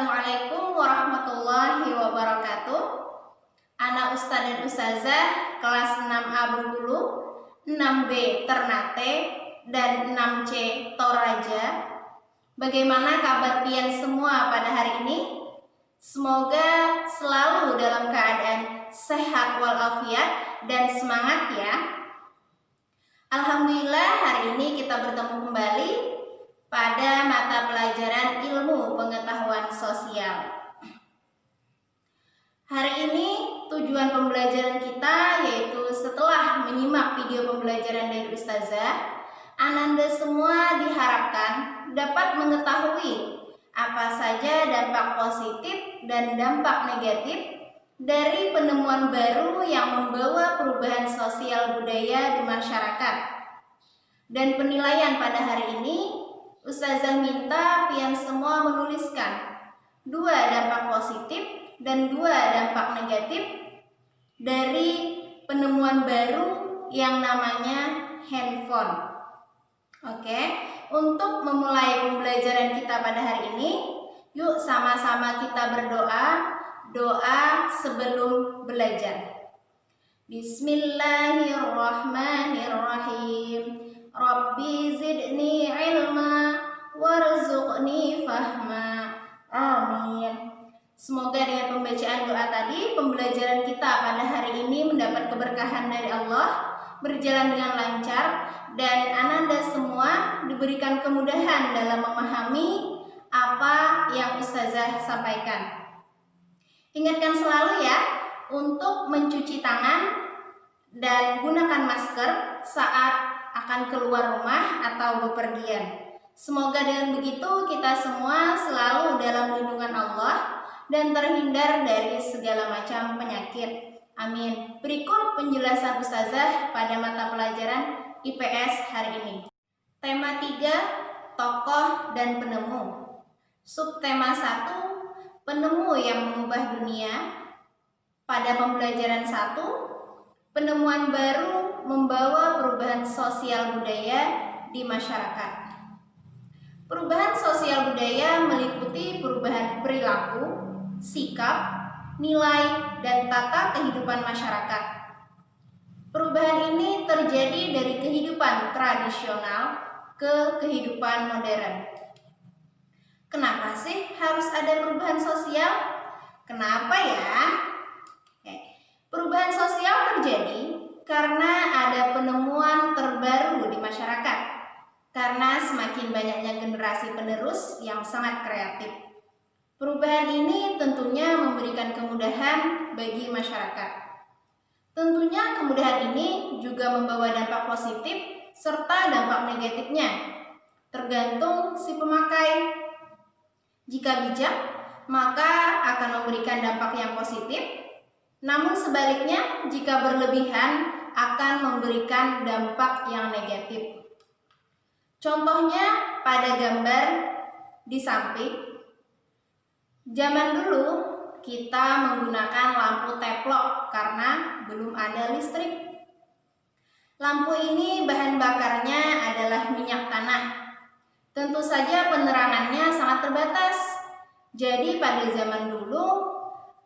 Assalamualaikum warahmatullahi wabarakatuh. Anak Ustadz dan Ustazah kelas 6A Bengkulu, 6B Ternate, dan 6C Toraja. Bagaimana kabar pian semua pada hari ini? Semoga selalu dalam keadaan sehat walafiat dan semangat ya. Alhamdulillah hari ini kita bertemu kembali pada mata pelajaran ilmu pengetahuan sosial. Hari ini tujuan pembelajaran kita yaitu setelah menyimak video pembelajaran dari Ustazah, Ananda semua diharapkan dapat mengetahui apa saja dampak positif dan dampak negatif dari penemuan baru yang membawa perubahan sosial budaya di masyarakat. Dan penilaian pada hari ini, Ustazah minta pian semua menuliskan 2 dampak positif dan 2 dampak negatif dari penemuan baru yang namanya handphone. Oke, untuk memulai pembelajaran kita pada hari ini, yuk sama-sama kita berdoa, doa sebelum belajar. Bismillahirrahmanirrahim. Rabbi zidni ilma warzuqni fahma. Amin. Semoga dengan pembacaan doa tadi, pembelajaran kita pada hari ini mendapat keberkahan dari Allah, berjalan dengan lancar, dan Ananda semua diberikan kemudahan dalam memahami apa yang Ustazah sampaikan. Ingatkan selalu ya, untuk mencuci tangan dan gunakan masker saat akan keluar rumah atau bepergian. Semoga dengan begitu kita semua selalu dalam lindungan Allah dan terhindar dari segala macam penyakit. Amin. Berikut penjelasan Ustazah pada mata pelajaran IPS hari ini. Tema 3, tokoh dan penemu. Subtema 1, penemu yang mengubah dunia. Pada pembelajaran 1, penemuan baru membawa perubahan sosial budaya di masyarakat. Perubahan sosial budaya meliputi perubahan perilaku, sikap, nilai, dan tata kehidupan masyarakat. Perubahan ini terjadi dari kehidupan tradisional ke kehidupan modern. Kenapa sih harus ada perubahan sosial? Kenapa ya? Perubahan sosial terjadi karena ada penemuan terbaru di masyarakat. Karena semakin banyaknya generasi penerus yang sangat kreatif. Perubahan ini tentunya memberikan kemudahan bagi masyarakat. Tentunya kemudahan ini juga membawa dampak positif serta dampak negatifnya, tergantung si pemakai. Jika bijak, maka akan memberikan dampak yang positif. Namun sebaliknya, jika berlebihan akan memberikan dampak yang negatif. Contohnya pada gambar di samping. Zaman dulu kita menggunakan lampu teplok karena belum ada listrik. Lampu ini bahan bakarnya adalah minyak tanah. Tentu saja penerangannya sangat terbatas. Jadi pada zaman dulu,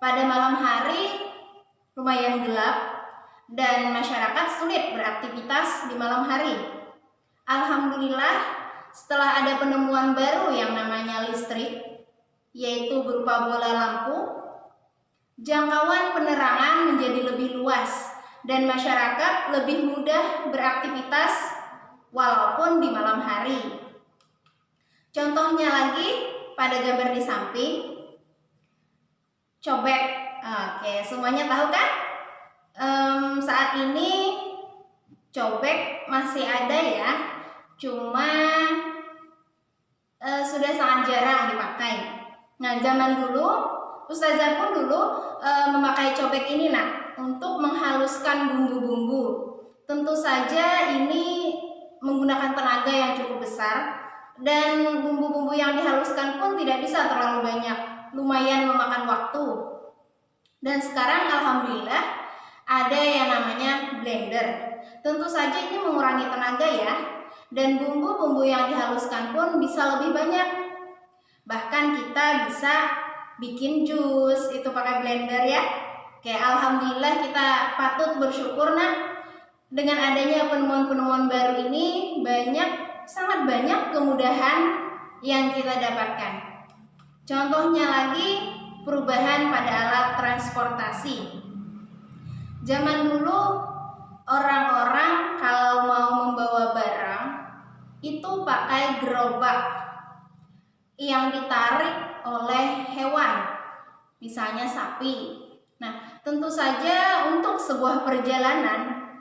pada malam hari lumayan gelap dan masyarakat sulit beraktivitas di malam hari. Alhamdulillah, setelah ada penemuan baru yang namanya listrik, yaitu berupa bola lampu, jangkauan penerangan menjadi lebih luas dan masyarakat lebih mudah beraktivitas walaupun di malam hari. Contohnya lagi pada gambar di samping, cobek. Oke, semuanya tahu kan? Saat ini cobek masih ada ya, cuma sudah sangat jarang dipakai. Nah, zaman dulu, Ustazah pun dulu memakai cobek ini untuk menghaluskan bumbu-bumbu. Tentu saja ini menggunakan tenaga yang cukup besar dan bumbu-bumbu yang dihaluskan pun tidak bisa terlalu banyak, lumayan memakan waktu. Dan sekarang alhamdulillah ada yang namanya blender. Tentu saja ini mengurangi tenaga ya. Dan bumbu-bumbu yang dihaluskan pun bisa lebih banyak. Bahkan kita bisa bikin jus itu pakai blender ya. Oke, alhamdulillah kita patut bersyukur nak, dengan adanya penemuan-penemuan baru ini sangat banyak kemudahan yang kita dapatkan. Contohnya lagi perubahan pada alat transportasi. Zaman dulu orang-orang kalau mau membawa barang itu pakai gerobak yang ditarik oleh hewan, misalnya sapi. Nah, tentu saja untuk sebuah perjalanan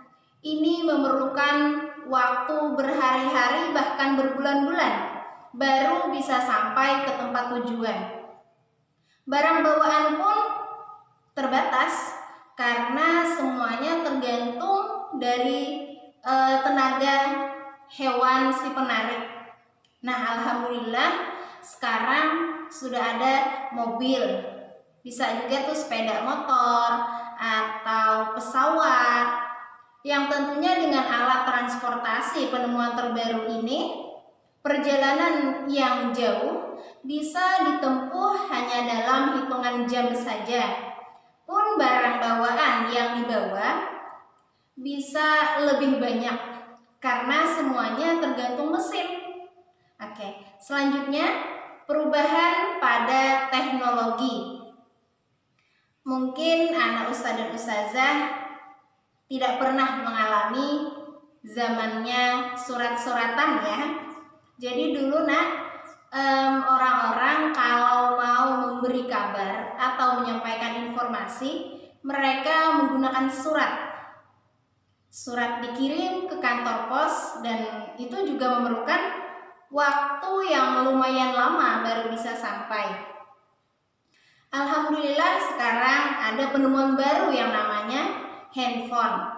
ini memerlukan waktu berhari-hari bahkan berbulan-bulan baru bisa sampai ke tempat tujuan. Barang bawaan pun terbatas karena semuanya tergantung dari tenaga hewan si penarik. Nah, alhamdulillah sekarang sudah ada mobil, bisa juga tuh sepeda motor atau pesawat, yang tentunya dengan alat transportasi penemuan terbaru ini, perjalanan yang jauh bisa ditempuh hanya dalam hitungan jam saja. Pun barang bawaan yang dibawa bisa lebih banyak karena semuanya tergantung mesin. Oke, selanjutnya perubahan pada teknologi. Mungkin anak ustadz dan ustazah tidak pernah mengalami zamannya surat-suratan ya. Jadi dulu nak, orang-orang kalau mau memberi kabar atau menyampaikan informasi, mereka menggunakan surat dikirim ke kantor pos, dan itu juga memerlukan waktu yang lumayan lama baru bisa sampai. Alhamdulillah sekarang ada penemuan baru yang namanya handphone.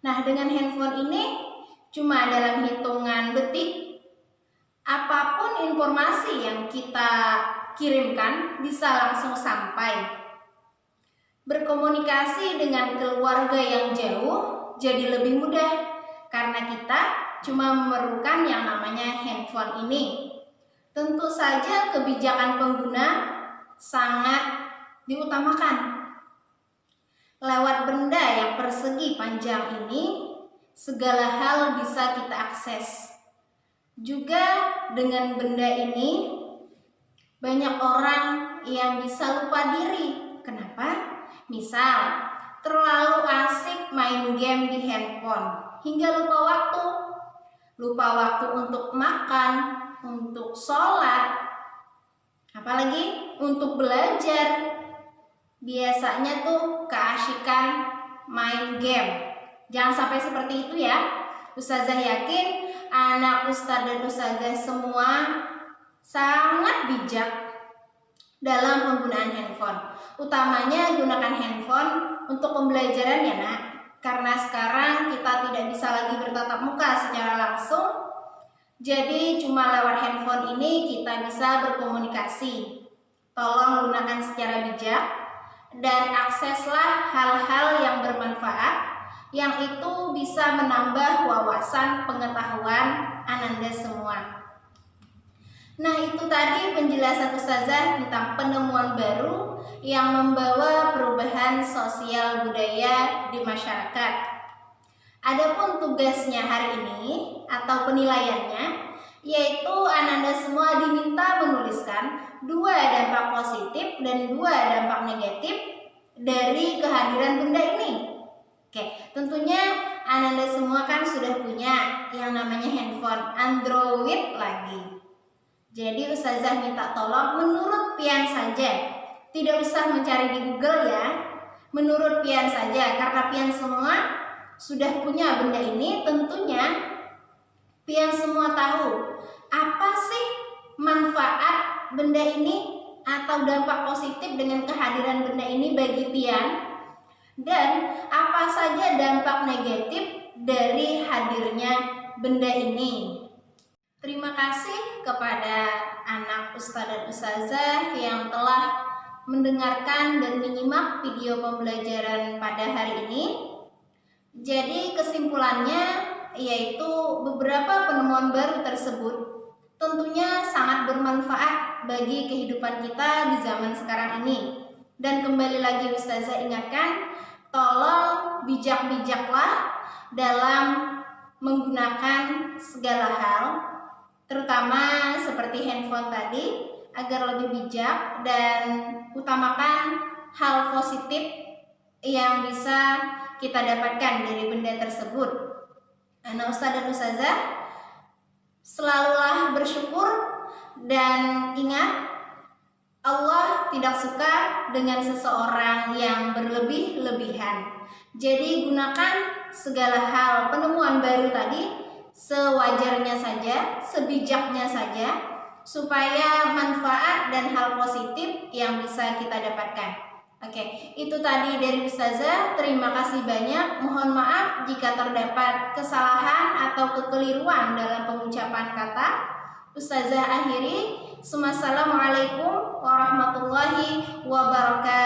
Nah, dengan handphone ini cuma dalam hitungan detik, apapun informasi yang kita kirimkan bisa langsung sampai. Berkomunikasi dengan keluarga yang jauh jadi lebih mudah karena kita cuma memerlukan yang namanya handphone ini. Tentu saja kebijakan pengguna sangat diutamakan. Lewat benda yang persegi panjang ini, segala hal bisa kita akses. Juga dengan benda ini, banyak orang yang bisa lupa diri. Kenapa? Misal, terlalu asik main game di handphone hingga lupa waktu. Lupa waktu untuk makan, untuk sholat, apalagi untuk belajar. Biasanya tuh keasikan main game. Jangan sampai seperti itu ya. Ustazah yakin anak ustadz dan ustazah semua sangat bijak dalam penggunaan handphone. Utamanya gunakan handphone untuk pembelajaran ya nak. Karena sekarang kita tidak bisa lagi bertatap muka secara langsung. Jadi cuma lewat handphone ini kita bisa berkomunikasi. Tolong gunakan secara bijak dan akseslah hal-hal yang bermanfaat, yang itu bisa menambah wawasan pengetahuan Ananda semua. Nah, itu tadi penjelasan Ustazah tentang penemuan baru yang membawa perubahan sosial budaya di masyarakat. Adapun tugasnya hari ini atau penilaiannya, yaitu Ananda semua diminta menuliskan 2 dampak positif dan 2 dampak negatif dari kehadiran benda ini. Oke, tentunya Ananda semua kan sudah punya yang namanya handphone Android lagi. Jadi Ustazah minta tolong menurut Pian saja, tidak usah mencari di Google ya. Menurut Pian saja, karena Pian semua sudah punya benda ini, tentunya Pian semua tahu apa sih manfaat benda ini atau dampak positif dengan kehadiran benda ini bagi Pian, dan apa saja dampak negatif dari hadirnya benda ini. Terima kasih kepada anak ustadz dan ustazah yang telah mendengarkan dan menyimak video pembelajaran pada hari ini. Jadi kesimpulannya yaitu beberapa penemuan baru tersebut tentunya sangat bermanfaat bagi kehidupan kita di zaman sekarang ini. Dan kembali lagi Ustazah ingatkan, tolong bijak-bijaklah dalam menggunakan segala hal, terutama seperti handphone tadi, agar lebih bijak dan utamakan hal positif yang bisa kita dapatkan dari benda tersebut. Nah, Ustaz dan Ustazah, selalulah bersyukur dan ingat, Allah tidak suka dengan seseorang yang berlebih-lebihan. Jadi gunakan segala hal penemuan baru tadi sewajarnya saja, sebijaknya saja, supaya manfaat dan hal positif yang bisa kita dapatkan. Oke, itu tadi dari Ustazah. Terima kasih banyak. Mohon maaf jika terdapat kesalahan atau kekeliruan dalam pengucapan kata. Ustazah akhiri. Assalamualaikum warahmatullahi wabarakatuh.